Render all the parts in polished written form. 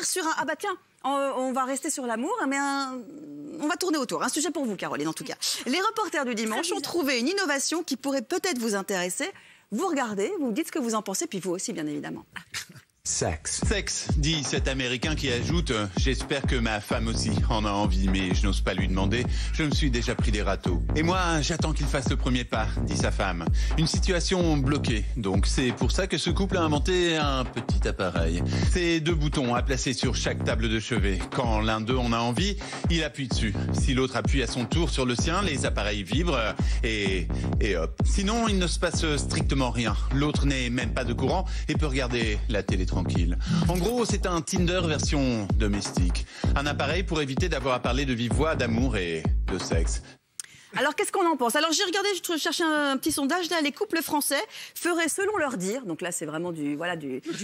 Sur un... Ah bah tiens, on va rester sur l'amour, mais on va tourner autour. Un sujet pour vous, Caroline, en tout cas. Les reporters du dimanche ont trouvé une innovation qui pourrait peut-être vous intéresser. Vous regardez, vous dites ce que vous en pensez, puis vous aussi, bien évidemment. Sexe. Sexe, dit cet Américain qui ajoute « J'espère que ma femme aussi en a envie, mais je n'ose pas lui demander. Je me suis déjà pris des râteaux. Et moi, j'attends qu'il fasse le premier pas, dit sa femme. Une situation bloquée, donc c'est pour ça que ce couple a inventé un petit appareil. C'est 2 boutons à placer sur chaque table de chevet. Quand l'un d'eux en a envie, il appuie dessus. Si l'autre appuie à son tour sur le sien, les appareils vibrent et hop. Sinon, il ne se passe strictement rien. L'autre n'est même pas de courant et peut regarder la télé tranquille. En gros, c'est un Tinder version domestique. Un appareil pour éviter d'avoir à parler de vive voix, d'amour et de sexe. Alors, qu'est-ce qu'on en pense? Alors, j'ai regardé, je cherchais un petit sondage. Là, les couples français feraient, selon leur dire, donc là, c'est vraiment du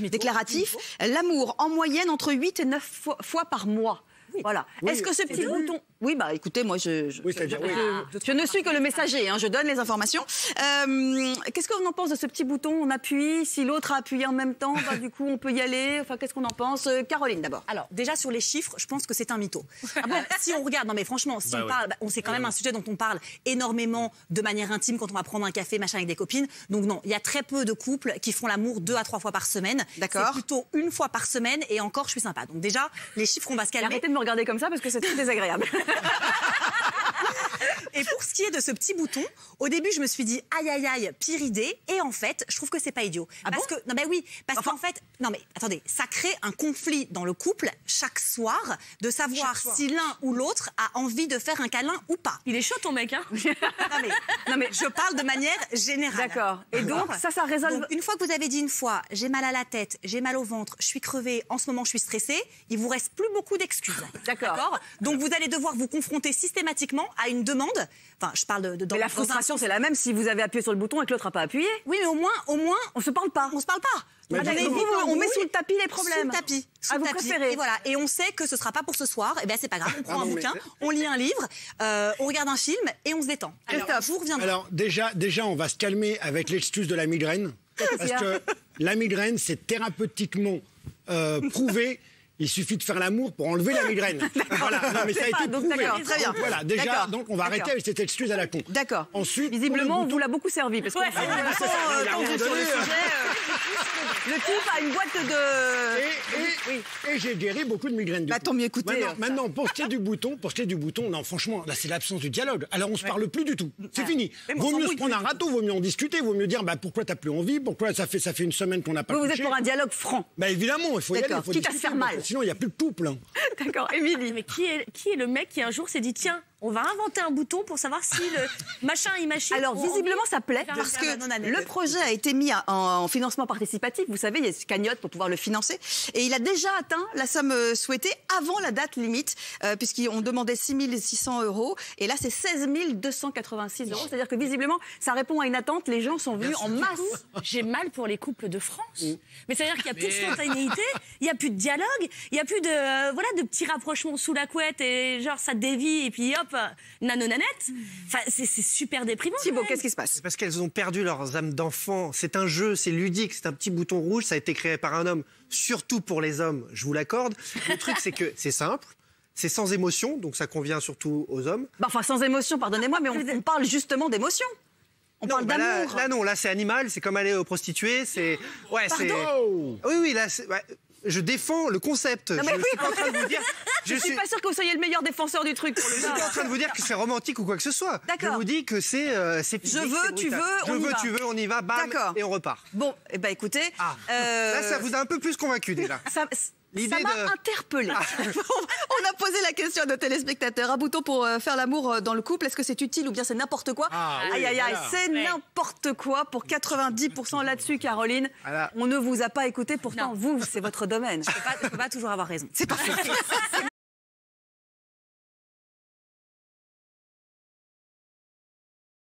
déclaratif, l'amour en moyenne entre 8 et 9 fois par mois. Oui. Voilà. Oui, est-ce que ce petit bouton... Oui, bah écoutez, moi, je ne suis que le messager, hein, je donne les informations. Qu'est-ce qu'on en pense de ce petit bouton? On appuie, si l'autre a appuyé en même temps, bah, du coup, on peut y aller. Enfin, qu'est-ce qu'on en pense? Caroline, d'abord. Alors, déjà, sur les chiffres, je pense que c'est un mytho. Ah bon, si on regarde, non mais franchement, si on parle, on c'est quand même un sujet dont on parle énormément de manière intime quand on va prendre un café, machin, avec des copines. Donc non, il y a très peu de couples qui font l'amour 2 à 3 fois par semaine. D'accord. C'est plutôt 1 fois par semaine et encore, je suis sympa. Donc déjà, les chiffres, on va se calmer. Arrêtez de me regarder comme ça parce que c'est très désagréable. Et pour ce qui est de ce petit bouton, au début, je me suis dit aïe aïe aïe, pire idée. Et en fait, je trouve que c'est pas idiot. Ah parce bon? que non mais oui, parce qu'en fait, non mais attendez, ça crée un conflit dans le couple chaque soir de savoir si l'un ou l'autre a envie de faire un câlin ou pas. Il est chaud ton mec, hein? non mais je parle de manière générale. D'accord. Et donc ça résolve. Donc, une fois que vous avez dit une fois, j'ai mal à la tête, j'ai mal au ventre, je suis crevée, en ce moment je suis stressée, il vous reste plus beaucoup d'excuses. D'accord. Donc vous allez devoir vous confronter systématiquement à une demande. Enfin, je parle de mais la frustration, c'est la même si vous avez appuyé sur le bouton et que l'autre n'a pas appuyé. Oui, mais au moins, on se parle pas. On se parle pas. On met sous le tapis les problèmes. Sous le tapis. Vous préférez. Et voilà. Et on sait que ce sera pas pour ce soir. Et bien, c'est pas grave. On prend un bouquin, on lit un livre, on regarde un film et on se détend. Vous reviendrez. Alors, déjà, on va se calmer avec l'excuse de la migraine. Parce que la migraine, c'est thérapeutiquement prouvé. Il suffit de faire l'amour pour enlever la migraine. Voilà, non, mais ça a été prouvé. Très bien. Voilà, déjà, donc on va arrêter avec cette excuse à la con. D'accord. Ensuite, visiblement, on vous l'a beaucoup servi. Parce que le type a une boîte de... Et j'ai guéri beaucoup de migraines. Bah, tant mieux, écoutez. Maintenant, pour ce qui est du bouton, non, franchement, là, c'est l'absence du dialogue. Alors, on se parle plus du tout. C'est fini. Vaut mieux se prendre un râteau, vaut mieux en discuter, vaut mieux dire, bah, pourquoi t'as plus envie, pourquoi ça fait une semaine qu'on n'a pas couché. Vous êtes pour un dialogue franc. Bah, évidemment, il faut y aller. Quitte à se faire mal. Sinon, il n'y a plus de couple. Hein. D'accord, Émilie. Mais qui est le mec qui un jour s'est dit tiens, on va inventer un bouton pour savoir si le machin et machine... Alors, visiblement, ça plaît parce que le projet a été mis en financement participatif. Vous savez, il y a une cagnotte pour pouvoir le financer. Et il a déjà atteint la somme souhaitée avant la date limite, puisqu'on demandait 6 600 €. Et là, c'est 16 286 €. C'est-à-dire que visiblement, ça répond à une attente. Les gens sont venus en masse. J'ai mal pour les couples de France. Mais c'est-à-dire qu'il n'y a plus de spontanéité, il n'y a plus de dialogue, il n'y a plus de petits rapprochements sous la couette et genre ça dévie et puis hop, nanonanette. Enfin, c'est super déprimant. Thibaut, qu'est-ce qui se passe? Parce qu'elles ont perdu leurs âmes d'enfant. C'est un jeu, c'est ludique, c'est un petit bouton rouge, ça a été créé par un homme, surtout pour les hommes, je vous l'accorde. Le truc, c'est que c'est simple. C'est sans émotion, donc ça convient surtout aux hommes. Bah, enfin, sans émotion, pardonnez-moi, mais on parle justement d'émotion. On parle d'amour. Là, non, là, c'est animal, c'est comme aller aux prostituées, c'est... Ouais, c'est... Oui, là, c'est... Ouais. Je défends le concept. Non, mais je suis pas en train de vous dire. Je suis pas sûre que vous soyez le meilleur défenseur du truc. Je suis pas en train de vous dire que c'est romantique ou quoi que ce soit. D'accord. Je vous dis que c'est physique. Je veux, tu veux, tu veux, on y va, bam, et on repart. Bon, eh ben écoutez. Là, ça vous a un peu plus convaincu déjà. Ça m'a interpellée. On a posé la question à nos téléspectateurs. Un bouton pour faire l'amour dans le couple, est-ce que c'est utile ou bien c'est n'importe quoi? Aïe, aïe, aïe, c'est n'importe quoi pour 90% là-dessus, Caroline. On ne vous a pas écouté, pourtant, vous, c'est votre domaine. Je peux pas toujours avoir raison. C'est parfait.